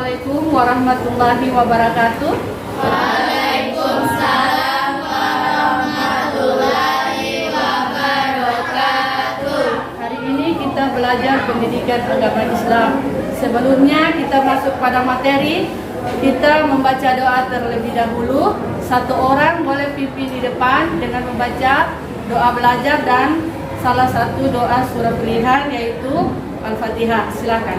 Assalamualaikum warahmatullahi wabarakatuh. Waalaikumsalam warahmatullahi wabarakatuh. Hari ini kita belajar pendidikan agama Islam. Sebelumnya kita masuk pada materi, kita membaca doa terlebih dahulu. Satu orang boleh pimpin di depan dengan membaca doa belajar dan salah satu doa surah pilihan yaitu Al-Fatihah. Silakan.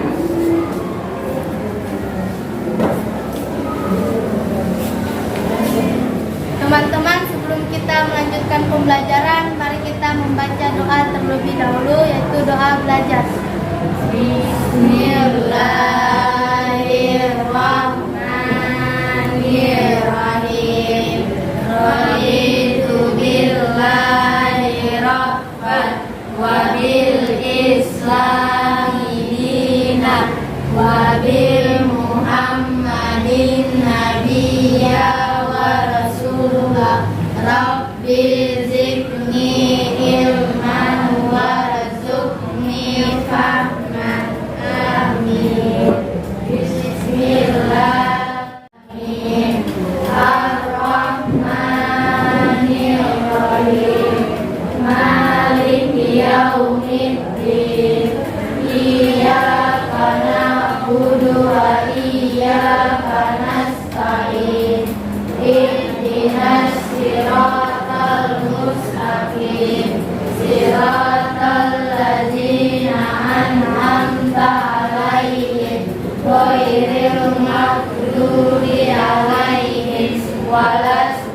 Teman-teman, sebelum kita melanjutkan pembelajaran, mari kita membaca doa terlebih dahulu, yaitu doa belajar. Bismillahirrahmanirrahim. Raditu billahi rabban wa bil islami dinan wa bil muhammadin nabiyya wa rasulullah. Rabbi zidni ilman warzuqni fahman. Amin. Bismillahirrahmanirrahim. Ar-Rahmanirrahim. Maliki yaumiddin. Iyyaka na'budu wa iyyaka nasta'in. Ihdinas siratal mustaqim. Siratal ladzina an'amta 'alaihim ghairil maghdubi 'alaihim waladdallin.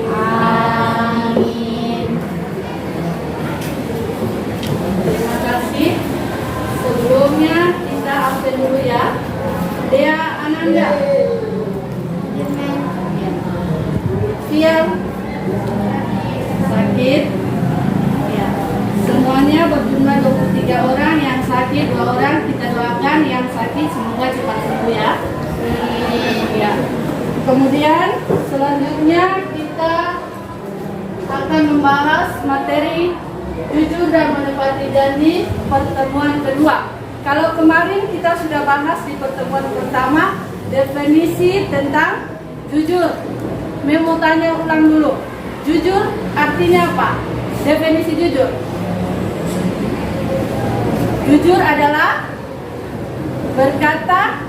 Amin. Terima kasih. Sebelumnya kita absen dulu ya. Dea Ananda. Fiel sakit ya. Semuanya berjumlah 23 orang. Yang sakit 2 orang. Kita doakan yang sakit semoga cepat sembuh ya. Ya. Kemudian selanjutnya kita akan membahas materi jujur dan menepati janji pertemuan kedua. Kalau kemarin kita sudah bahas di pertemuan pertama definisi tentang jujur. Mau tanya ulang dulu. Jujur artinya apa? Definisi jujur. Jujur adalah berkata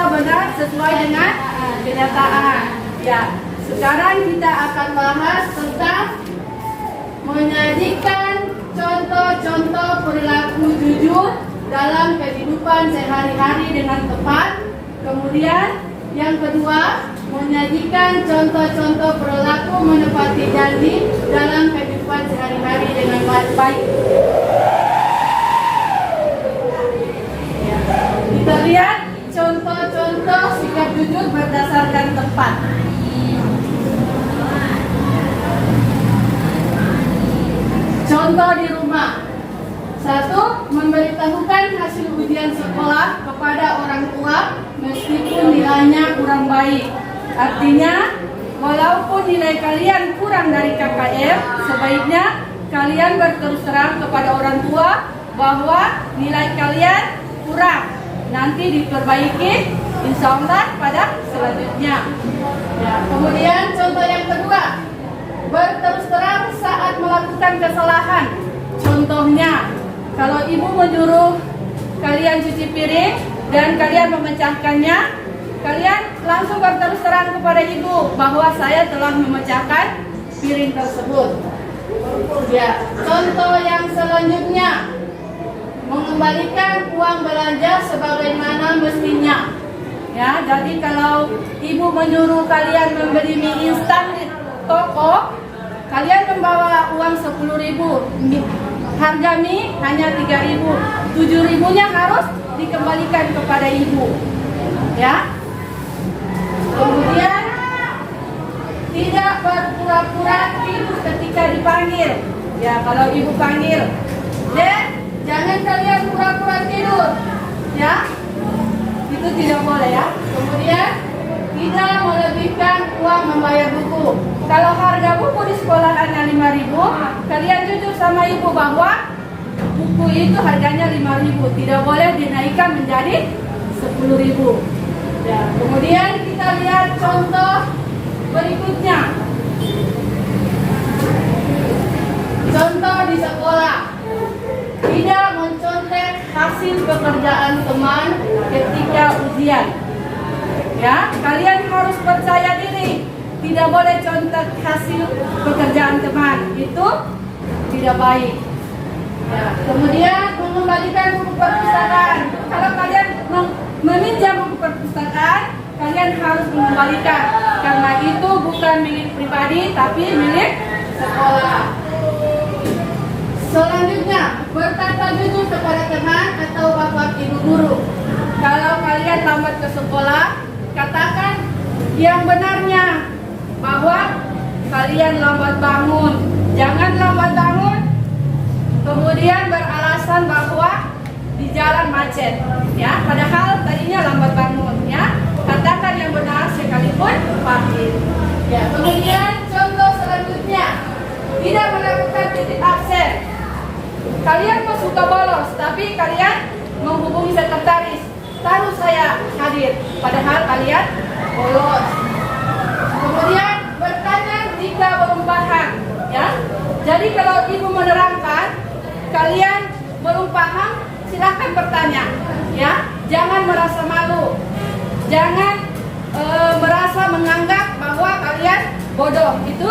benar sesuai dengan kenyataan. Ya, sekarang kita akan bahas tentang menyajikan contoh-contoh perilaku jujur dalam kehidupan sehari-hari dengan tepat. Kemudian yang kedua, menyajikan contoh-contoh perilaku menepati janji dalam kehidupan sehari-hari dengan baik. Kita lihat contoh-contoh sikap jujur berdasarkan tempat. Contoh di rumah. 1. Memberitahukan hasil ujian sekolah kepada orang tua meskipun nilainya kurang baik. Artinya, walaupun nilai kalian kurang dari KKM, sebaiknya kalian berterus terang kepada orang tua bahwa nilai kalian kurang. Nanti diperbaiki, insya Allah pada selanjutnya. Ya, kemudian contoh yang kedua, berterus terang saat melakukan kesalahan. Contohnya, kalau ibu menyuruh kalian cuci piring dan kalian memecahkannya, kalian langsung berterus terang kepada ibu bahwa saya telah memecahkan piring tersebut. Ya, contoh yang selanjutnya, mengembalikan uang belanja sebagaimana mestinya. Ya, jadi kalau ibu menyuruh kalian membeli mie instan di toko, kalian membawa uang 10.000. Harga mie hanya 3.000, 7.000-nya harus dikembalikan kepada ibu. Ya. Kemudian tidak berpura-pura tidur ketika dipanggil. Ya, kalau ibu panggil, "Dek, jangan kalian pura-pura tidur." Ya. Itu tidak boleh ya. Kemudian tidak melebihkan uang membayar buku. Kalau harga buku di sekolah hanya 5.000, kalian jujur sama ibu bahwa buku itu harganya 5.000, tidak boleh dinaikkan menjadi 10.000. Ya, kemudian kita lihat contoh berikutnya. Contoh di sekolah. Tidak mencontek hasil pekerjaan teman ketika ujian. Ya, kalian harus percaya diri. Tidak boleh contek hasil pekerjaan teman. Itu tidak baik. Ya, kemudian mengembalikan buku perpustakaan. Kalau kalian meminjam buku perpustakaan, kalian harus mengembalikan karena itu bukan milik pribadi tapi milik sekolah. Selanjutnya, berkata jujur kepada teman atau bapak ibu guru. Kalau kalian lambat ke sekolah, katakan yang benarnya bahwa kalian lambat bangun. Jangan lambat bangun kemudian beralasan bahwa di jalan macet, ya. Padahal tadinya lambat bangun, ya. Katakan yang benar sekalipun pahit. Ya. Kemudian contoh selanjutnya, tidak melakukan titik absen. Kalian mah suka bolos, tapi kalian menghubungi sekretaris, taruh saya hadir, padahal kalian bolos. Kemudian bertanya jika belum paham, ya. Jadi kalau ibu menerangkan, kalian belum paham, silahkan bertanya, ya. Jangan merasa malu, jangan merasa menganggap bahwa kalian bodoh. Itu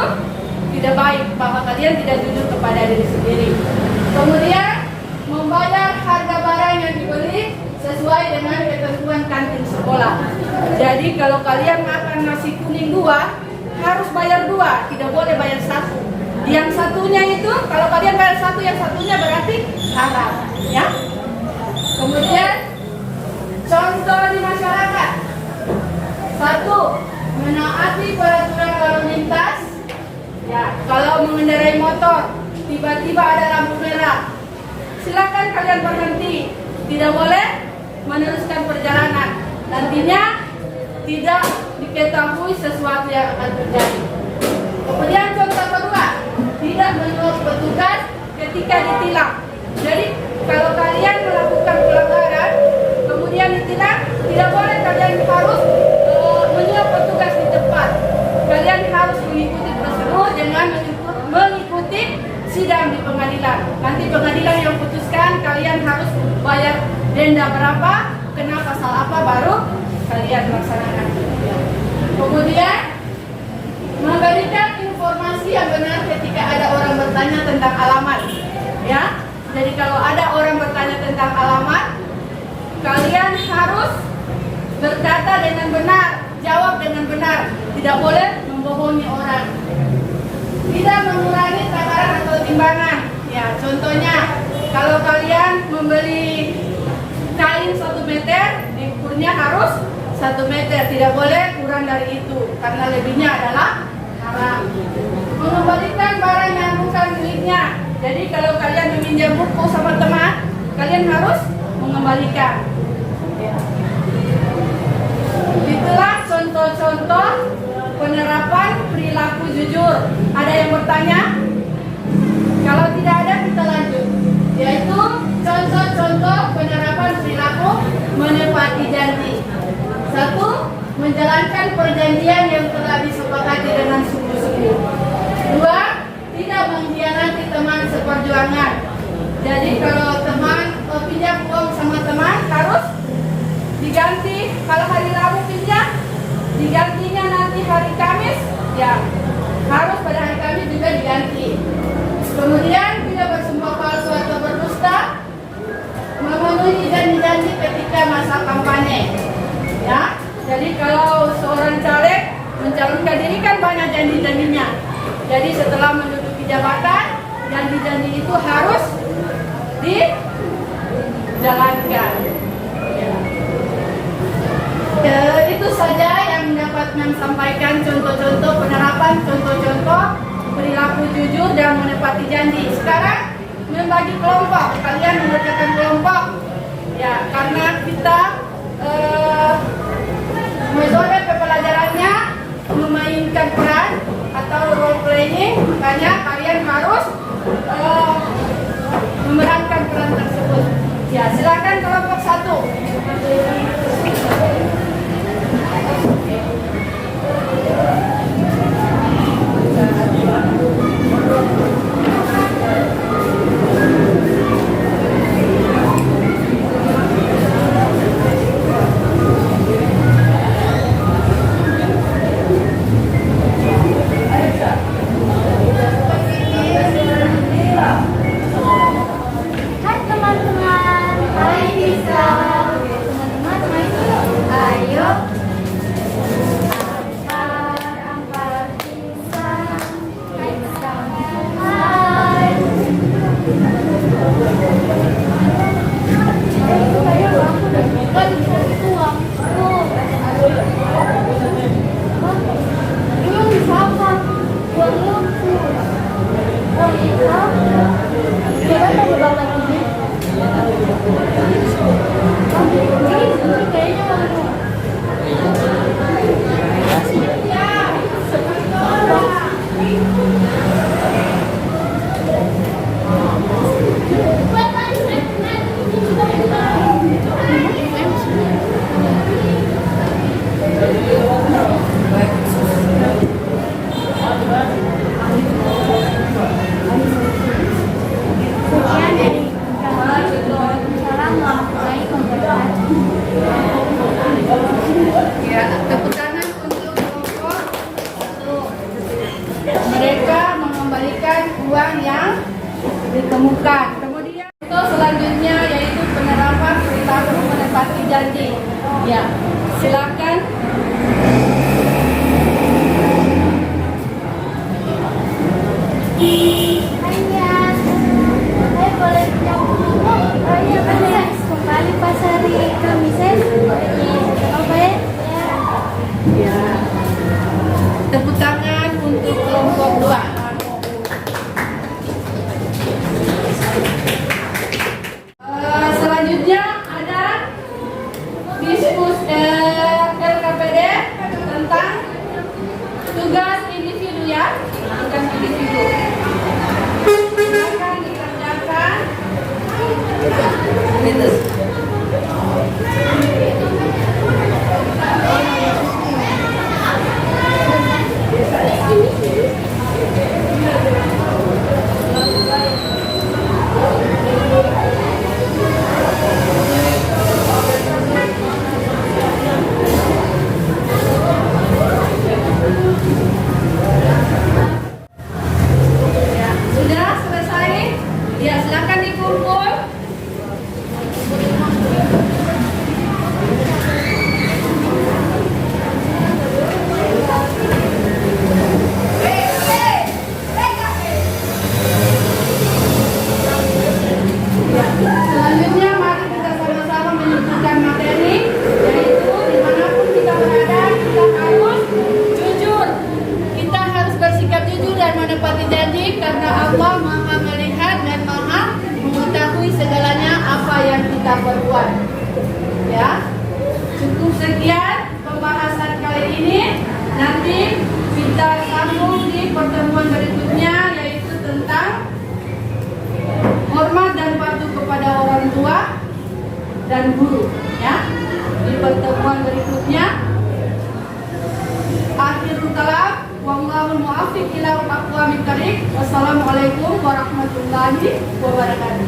tidak baik, bahwa kalian tidak jujur kepada diri sendiri. Kemudian membayar harga barang yang dibeli sesuai dengan ketentuan kantin sekolah. Jadi kalau kalian makan nasi kuning 2, harus bayar 2, tidak boleh bayar 1. Yang satunya itu, kalau kalian bayar 1, yang satunya berarti haram, ya. Kemudian contoh di masyarakat. 1. Menaati peraturan lalu lintas. Ya, kalau mengendarai motor, tiba-tiba ada lampu merah, silakan kalian berhenti. Tidak boleh meneruskan perjalanan. Nantinya tidak diketahui sesuatu yang akan terjadi. Kemudian contoh kedua, tidak menolak petugas ketika ditilang. Jadi kalau kalian melakukan pelanggaran kemudian ditilang, tidak boleh kalian harus menyuap petugas di tempat. Kalian harus mengikuti prosedur dengan mengikuti sidang di pengadilan. Nanti pengadilan yang putuskan kalian harus bayar denda berapa, kena pasal apa, baru kalian laksanakan. Kemudian memberikan informasi yang benar ketika ada orang bertanya tentang alamat, ya. Jadi kalau ada orang bertanya tentang alamat, kalian harus berkata dengan benar, jawab dengan benar, tidak boleh membohongi orang. Tidak mengurangi takaran atau timbangan. Ya, contohnya kalau kalian membeli kain 1 meter, diukurnya harus 1 meter, tidak boleh kurang dari itu, karena lebihnya adalah haram. Mengembalikan barang yang bukan miliknya. Jadi kalau kalian meminjam buku sama teman, kalian harus mengembalikan. Ya. Itulah contoh-contoh penerapan perilaku jujur. Ada yang bertanya? Kalau tidak ada, kita lanjut. Yaitu contoh-contoh penerapan perilaku menepati janji. 1. Menjalankan perjanjian yang telah disepakati dengan sungguh-sungguh. 2. Tidak mengkhianati teman seperjuangan. Jadi kalau teman pinjam uang sama teman, harus diganti. Kalau hari Rabu pinjam, digantinya nanti hari Kamis, ya harus pada hari Kamis juga diganti. Kemudian tidak bersumpah palsu atau berdusta, memenuhi janji-janji ketika masa kampanye, ya. Jadi kalau seorang caleg mencalonkan diri kan banyak janji-janjinya. Jadi setelah menduduki jabatan, janji-janji itu harus dijalankan. Itu saja yang dapat sampaikan contoh-contoh penerapan, contoh-contoh perilaku jujur dan menepati janji. Sekarang membagi kelompok, kalian mengerjakan kelompok, ya, karena kita metode pembelajarannya memainkan peran atau role playing, makanya kalian harus memerankan Coba tanya bapak ini. Ini kayaknya baru. Sekian dari kami. Salam warahmatullahi wabarakatuh. Ya, tepuk tangan untuk kelompok untuk mereka mengembalikan uang yang ditemukan. Kemudian untuk selanjutnya yaitu penerapan perilaku menepati janji. Ya, silakan. Hanya saya boleh nyambung. Iya benar. Kembali pas hari Kamisan. Oke. Ya. Tepuk tangan untuk kelompok 2. Selanjutnya ada diskusi LKPD tentang tugas individu ya, tugas individu. Silakan dikerjakan. Gitu. Ya, sudah selesai? Ya, silakan dikumpul. Selanjutnya mari kita sama-sama menyebutkan materi, yaitu dimanapun kita berada kita harus jujur. Kita harus bersikap jujur dan menepati janji karena Allah Maha melihat dan Maha mengetahui segalanya apa yang kita perbuat. Ya, cukup sekian pembahasan kali ini. Nanti kita sambung di pertemuan berikutnya yaitu tentang hormat dan patuh kepada orang tua dan guru ya. Di pertemuan berikutnya. Akhirul kalam, wallahul muwaffiq ila aqwamit thariq. Wassalamualaikum warahmatullahi wabarakatuh.